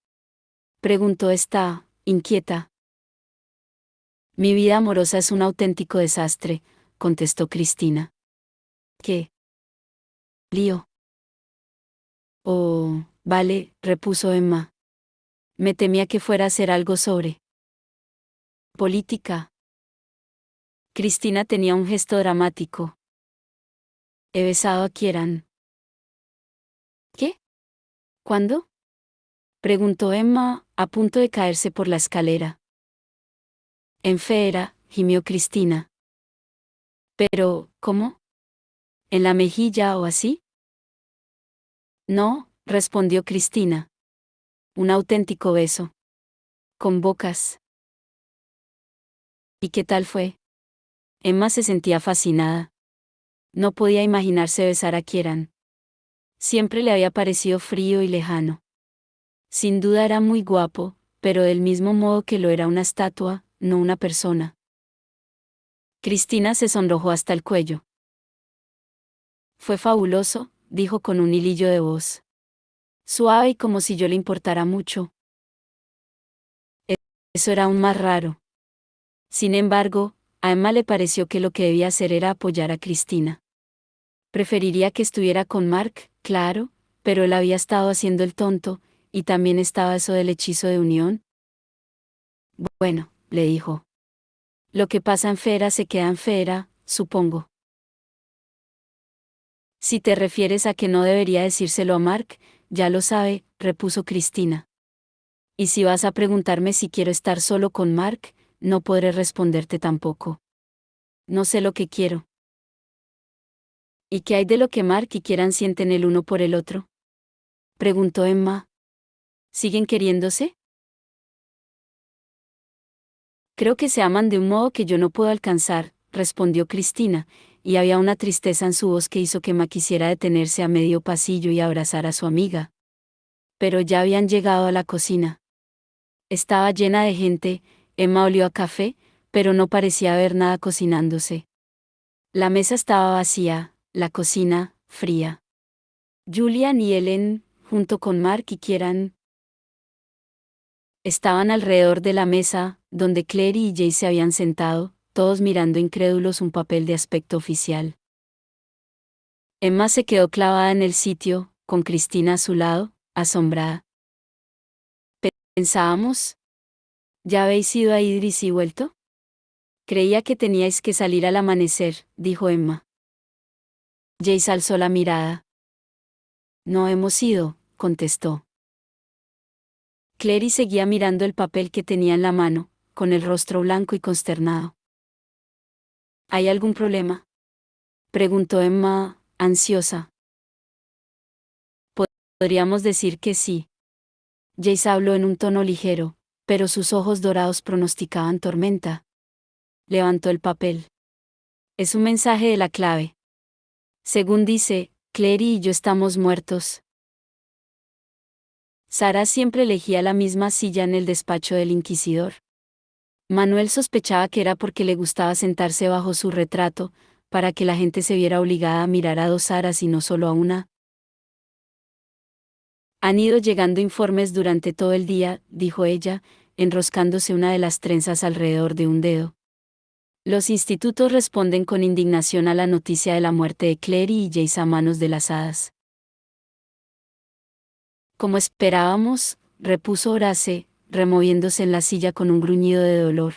Preguntó esta, inquieta. Mi vida amorosa es un auténtico desastre, contestó Cristina. ¿Qué? ¿Lío? Oh, vale, repuso Emma. Me temía que fuera a hacer algo sobre política. Cristina tenía un gesto dramático. He besado a Kieran. ¿Qué? ¿Cuándo? Preguntó Emma, a punto de caerse por la escalera. En Feera, gimió Cristina. Pero, ¿cómo? ¿En la mejilla o así? No, respondió Cristina. Un auténtico beso. Con bocas. ¿Y qué tal fue? Emma se sentía fascinada. No podía imaginarse besar a Kieran. Siempre le había parecido frío y lejano. Sin duda era muy guapo, pero del mismo modo que lo era una estatua, no una persona. Cristina se sonrojó hasta el cuello. Fue fabuloso, dijo con un hilillo de voz. Suave y como si yo le importara mucho. Eso era aún más raro. Sin embargo, a Emma le pareció que lo que debía hacer era apoyar a Cristina. Preferiría que estuviera con Mark, claro, pero él había estado haciendo el tonto, y también estaba eso del hechizo de unión. Bueno, le dijo. Lo que pasa en Fera se queda en Fera, supongo. Si te refieres a que no debería decírselo a Mark, ya lo sabe, repuso Cristina. Y si vas a preguntarme si quiero estar solo con Mark, no podré responderte tampoco. No sé lo que quiero. ¿Y qué hay de lo que Mark y Kieran sienten el uno por el otro? Preguntó Emma. ¿Siguen queriéndose? Creo que se aman de un modo que yo no puedo alcanzar, respondió Cristina, y había una tristeza en su voz que hizo que Emma quisiera detenerse a medio pasillo y abrazar a su amiga. Pero ya habían llegado a la cocina. Estaba llena de gente, Emma olió a café, pero no parecía haber nada cocinándose. La mesa estaba vacía, la cocina, fría. Julian y Ellen, junto con Mark y Kieran, estaban alrededor de la mesa, donde Claire y Jay se habían sentado, todos mirando incrédulos un papel de aspecto oficial. Emma se quedó clavada en el sitio, con Cristina a su lado, asombrada. ¿Pensábamos? ¿Ya habéis ido a Idris y vuelto? Creía que teníais que salir al amanecer, dijo Emma. Jace alzó la mirada. No hemos ido, contestó. Clary seguía mirando el papel que tenía en la mano, con el rostro blanco y consternado. ¿Hay algún problema?, preguntó Emma, ansiosa. Podríamos decir que sí. Jace habló en un tono ligero, pero sus ojos dorados pronosticaban tormenta. Levantó el papel. Es un mensaje de la clave. Según dice, Clary y yo estamos muertos. Sara siempre elegía la misma silla en el despacho del inquisidor. Manuel sospechaba que era porque le gustaba sentarse bajo su retrato, para que la gente se viera obligada a mirar a dos Saras y no solo a una. Han ido llegando informes durante todo el día, dijo ella, enroscándose una de las trenzas alrededor de un dedo. Los institutos responden con indignación a la noticia de la muerte de Clary y Jace a manos de las hadas. Como esperábamos, repuso Horace, removiéndose en la silla con un gruñido de dolor.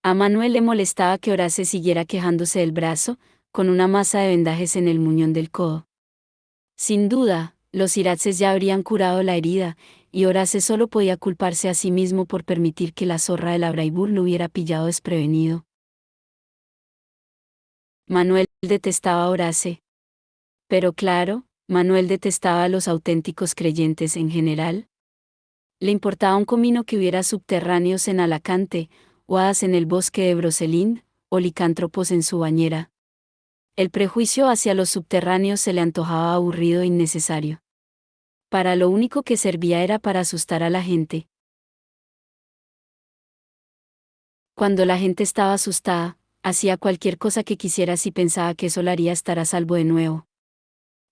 A Manuel le molestaba que Horace siguiera quejándose del brazo, con una masa de vendajes en el muñón del codo. Sin duda, los iraces ya habrían curado la herida, y Horace solo podía culparse a sí mismo por permitir que la zorra de la Braibur lo hubiera pillado desprevenido. Manuel detestaba a Horace. Pero claro, Manuel detestaba a los auténticos creyentes en general. Le importaba un comino que hubiera subterráneos en Alacante, o hadas en el bosque de Broselín, o licántropos en su bañera. El prejuicio hacia los subterráneos se le antojaba aburrido e innecesario. Para lo único que servía era para asustar a la gente. Cuando la gente estaba asustada, hacía cualquier cosa que quisiera si pensaba que eso la haría estar a salvo de nuevo.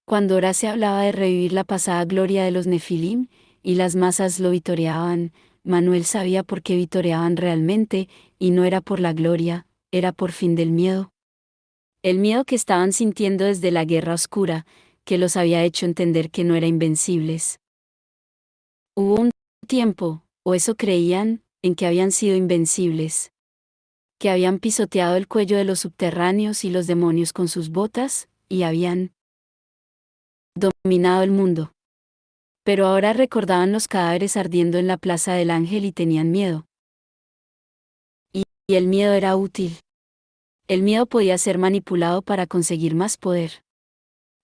Cuando Horace hablaba de revivir la pasada gloria de los Nefilim, y las masas lo vitoreaban, Manuel sabía por qué vitoreaban realmente, y no era por la gloria, era por fin del miedo. El miedo que estaban sintiendo desde la guerra oscura, que los había hecho entender que no eran invencibles. Hubo un tiempo, o eso creían, en que habían sido invencibles. Que habían pisoteado el cuello de los subterráneos y los demonios con sus botas, y habían dominado el mundo. Pero ahora recordaban los cadáveres ardiendo en la Plaza del Ángel y tenían miedo. Y el miedo era útil. El miedo podía ser manipulado para conseguir más poder.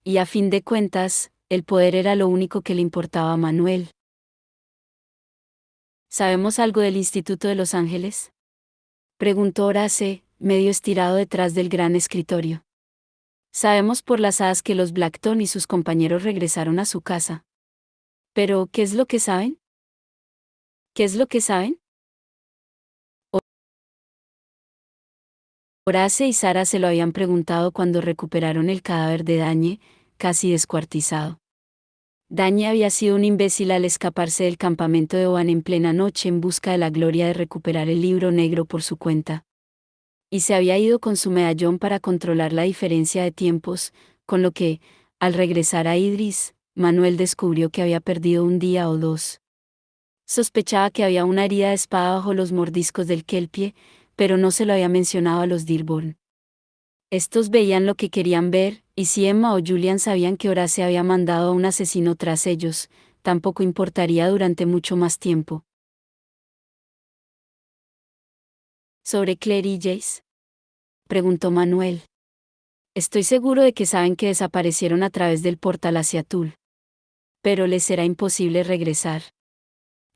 Y a fin de cuentas, el poder era lo único que le importaba a Manuel. ¿Sabemos algo del Instituto de los Ángeles?, preguntó Horace, medio estirado detrás del gran escritorio. Sabemos por las hadas que los Blackton y sus compañeros regresaron a su casa. Pero, ¿qué es lo que saben? ¿Qué es lo que saben? Horace y Sara se lo habían preguntado cuando recuperaron el cadáver de Dañe, casi descuartizado. Dañe había sido un imbécil al escaparse del campamento de Oban en plena noche en busca de la gloria de recuperar el libro negro por su cuenta. Y se había ido con su medallón para controlar la diferencia de tiempos, con lo que, al regresar a Idris, Manuel descubrió que había perdido un día o dos. Sospechaba que había una herida de espada bajo los mordiscos del Kelpie, pero no se lo había mencionado a los Dearborn. Estos veían lo que querían ver, y si Emma o Julian sabían que Horace había mandado a un asesino tras ellos, tampoco importaría durante mucho más tiempo. ¿Sobre Clary y Jace?, preguntó Manuel. Estoy seguro de que saben que desaparecieron a través del portal hacia Tul. Pero les será imposible regresar.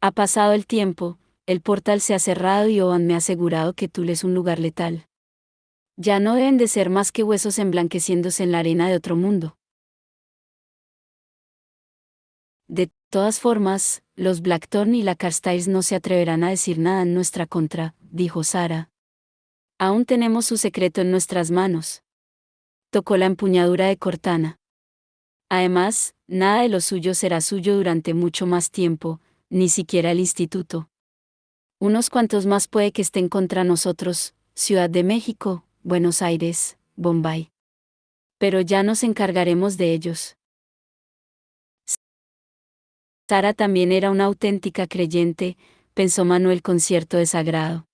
Ha pasado el tiempo, el portal se ha cerrado y Oban me ha asegurado que Tul es un lugar letal. Ya no deben de ser más que huesos emblanqueciéndose en la arena de otro mundo. De todas formas, los Blackthorn y la Carstairs no se atreverán a decir nada en nuestra contra, dijo Sara. Aún tenemos su secreto en nuestras manos. Tocó la empuñadura de Cortana. Además, nada de lo suyo será suyo durante mucho más tiempo, ni siquiera el instituto. Unos cuantos más puede que estén contra nosotros, Ciudad de México, Buenos Aires, Bombay. Pero ya nos encargaremos de ellos. Sara también era una auténtica creyente, pensó Manuel con cierto desagrado.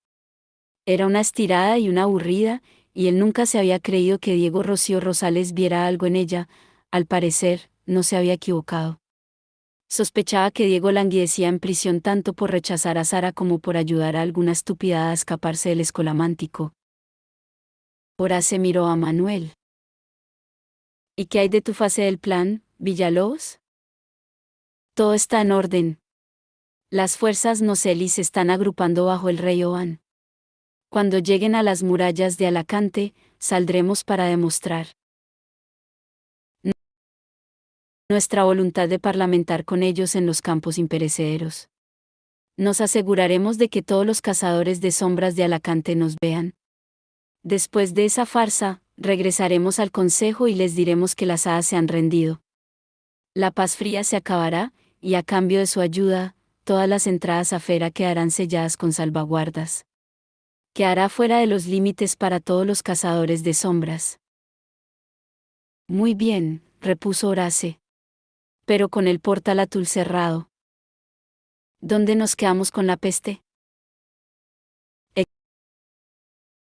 Era una estirada y una aburrida, y él nunca se había creído que Diego Rocío Rosales viera algo en ella. Al parecer, no se había equivocado. Sospechaba que Diego languidecía en prisión tanto por rechazar a Sara como por ayudar a alguna estúpida a escaparse del escolamántico. Horace miró a Manuel. ¿Y qué hay de tu fase del plan, Villalobos? Todo está en orden. Las fuerzas Noceli se están agrupando bajo el rey Oban. Cuando lleguen a las murallas de Alacante, saldremos para demostrar nuestra voluntad de parlamentar con ellos en los campos imperecederos. Nos aseguraremos de que todos los cazadores de sombras de Alacante nos vean. Después de esa farsa, regresaremos al consejo y les diremos que las hadas se han rendido. La paz fría se acabará, y a cambio de su ayuda, todas las entradas a Fera quedarán selladas con salvaguardas. Quedará fuera de los límites para todos los cazadores de sombras. Muy bien, repuso Horace. Pero con el portal Atul cerrado. ¿Dónde nos quedamos con la peste?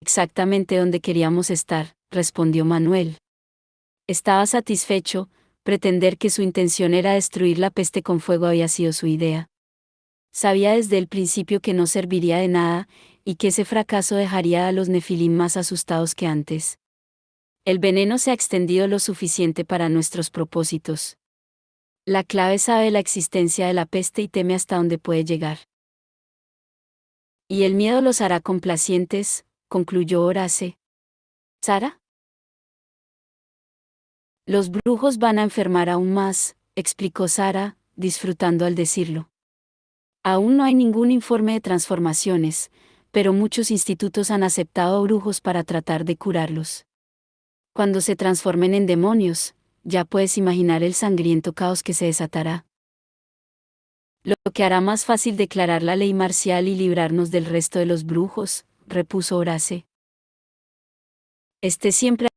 Exactamente donde queríamos estar, respondió Manuel. Estaba satisfecho, pretender que su intención era destruir la peste con fuego había sido su idea. Sabía desde el principio que no serviría de nada, y que ese fracaso dejaría a los nefilim más asustados que antes. El veneno se ha extendido lo suficiente para nuestros propósitos. La clave sabe la existencia de la peste y teme hasta dónde puede llegar. Y el miedo los hará complacientes, concluyó Horace. ¿Sara? Los brujos van a enfermar aún más, explicó Sara, disfrutando al decirlo. Aún no hay ningún informe de transformaciones, pero muchos institutos han aceptado brujos para tratar de curarlos. Cuando se transformen en demonios, ya puedes imaginar el sangriento caos que se desatará. Lo que hará más fácil declarar la ley marcial y librarnos del resto de los brujos, repuso Horace. Siempre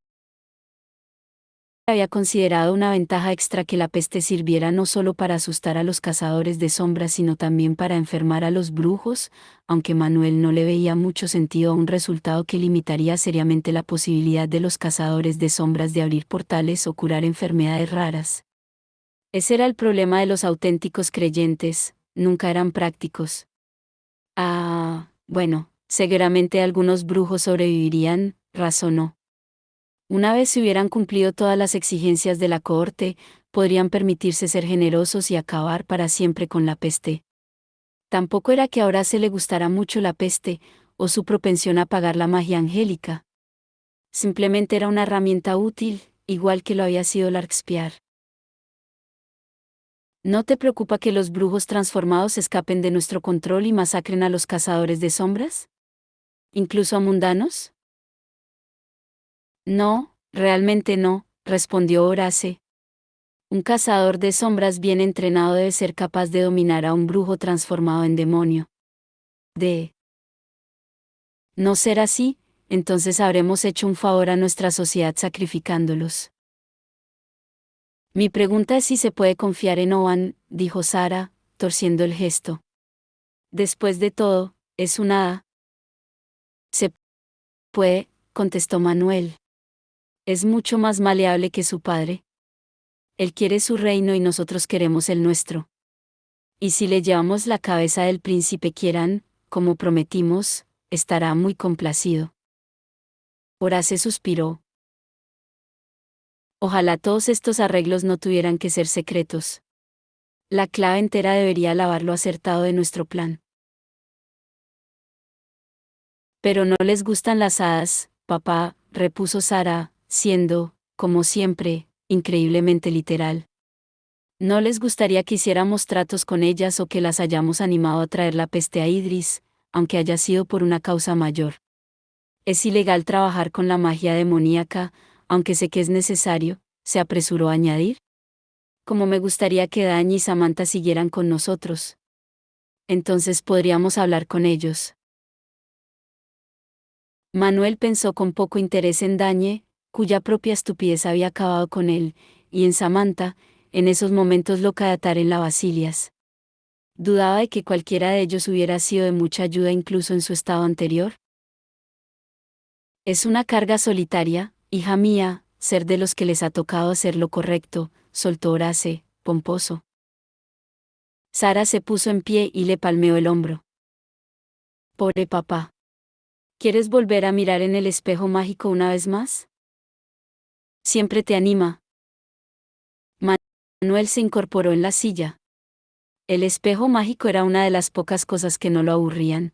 había considerado una ventaja extra que la peste sirviera no solo para asustar a los cazadores de sombras sino también para enfermar a los brujos, aunque Manuel no le veía mucho sentido a un resultado que limitaría seriamente la posibilidad de los cazadores de sombras de abrir portales o curar enfermedades raras. Ese era el problema de los auténticos creyentes, nunca eran prácticos. Bueno, seguramente algunos brujos sobrevivirían, razonó. Una vez se hubieran cumplido todas las exigencias de la cohorte, podrían permitirse ser generosos y acabar para siempre con la peste. Tampoco era que ahora se le gustara mucho la peste, o su propensión a pagar la magia angélica. Simplemente era una herramienta útil, igual que lo había sido Larkspierre. ¿No te preocupa que los brujos transformados escapen de nuestro control y masacren a los cazadores de sombras? ¿Incluso a mundanos? No, realmente no, respondió Horace. Un cazador de sombras bien entrenado debe ser capaz de dominar a un brujo transformado en demonio. De no ser así, entonces habremos hecho un favor a nuestra sociedad sacrificándolos. Mi pregunta es si se puede confiar en Oban, dijo Sara, torciendo el gesto. Después de todo, es una hada. Se puede, contestó Manuel. Es mucho más maleable que su padre. Él quiere su reino y nosotros queremos el nuestro. Y si le llevamos la cabeza del príncipe Kieran, como prometimos, estará muy complacido. Horace suspiró. Ojalá todos estos arreglos no tuvieran que ser secretos. La clave entera debería alabar lo acertado de nuestro plan. Pero no les gustan las hadas, papá, repuso Sara, siendo, como siempre, increíblemente literal. No les gustaría que hiciéramos tratos con ellas o que las hayamos animado a traer la peste a Idris, aunque haya sido por una causa mayor. Es ilegal trabajar con la magia demoníaca, aunque sé que es necesario, se apresuró a añadir. Como me gustaría que Dañe y Samantha siguieran con nosotros. Entonces podríamos hablar con ellos. Manuel pensó con poco interés en Dañe, cuya propia estupidez había acabado con él, y en Samantha, en esos momentos loca de atar en la Basilias. Dudaba de que cualquiera de ellos hubiera sido de mucha ayuda incluso en su estado anterior. Es una carga solitaria, hija mía, ser de los que les ha tocado hacer lo correcto, soltó Horace, pomposo. Sara se puso en pie y le palmeó el hombro. Pobre papá. ¿Quieres volver a mirar en el espejo mágico una vez más? Siempre te anima. Manuel se incorporó en la silla. El espejo mágico era una de las pocas cosas que no lo aburrían.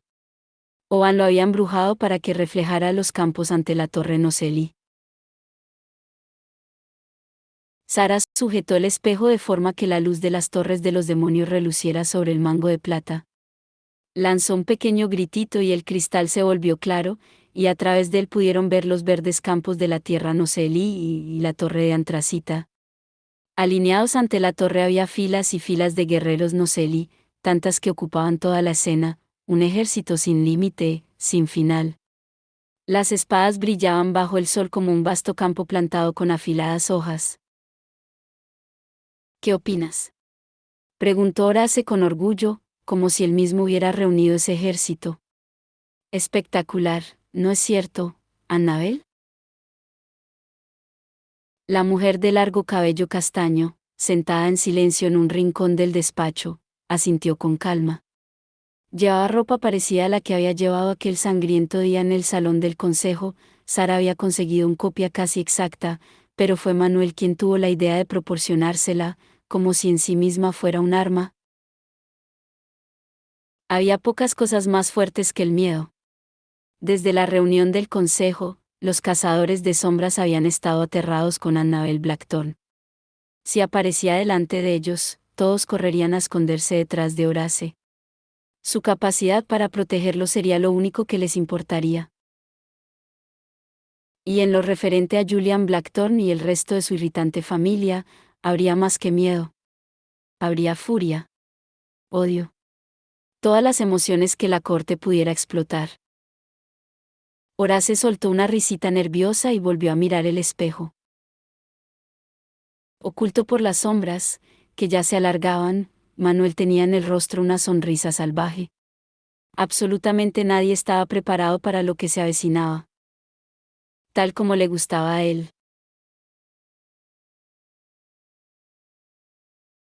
Oban lo había embrujado para que reflejara los campos ante la torre Noseli. Sara sujetó el espejo de forma que la luz de las torres de los demonios reluciera sobre el mango de plata. Lanzó un pequeño gritito y el cristal se volvió claro, y a través de él pudieron ver los verdes campos de la tierra Noseli y la torre de Antracita. Alineados ante la torre había filas y filas de guerreros Noseli, tantas que ocupaban toda la escena, un ejército sin límite, sin final. Las espadas brillaban bajo el sol como un vasto campo plantado con afiladas hojas. ¿Qué opinas? Preguntó Horace con orgullo, como si él mismo hubiera reunido ese ejército. Espectacular, ¿no es cierto, Annabel? La mujer de largo cabello castaño, sentada en silencio en un rincón del despacho, asintió con calma. Llevaba ropa parecida a la que había llevado aquel sangriento día en el salón del consejo. Sara había conseguido una copia casi exacta, pero fue Manuel quien tuvo la idea de proporcionársela, como si en sí misma fuera un arma. Había pocas cosas más fuertes que el miedo. Desde la reunión del consejo, los cazadores de sombras habían estado aterrados con Annabel Blackthorne. Si aparecía delante de ellos, todos correrían a esconderse detrás de Horace. Su capacidad para protegerlos sería lo único que les importaría. Y en lo referente a Julian Blackthorne y el resto de su irritante familia, habría más que miedo. Habría furia. Odio. Todas las emociones que la corte pudiera explotar. Horace soltó una risita nerviosa y volvió a mirar el espejo. Oculto por las sombras, que ya se alargaban, Manuel tenía en el rostro una sonrisa salvaje. Absolutamente nadie estaba preparado para lo que se avecinaba. Tal como le gustaba a él.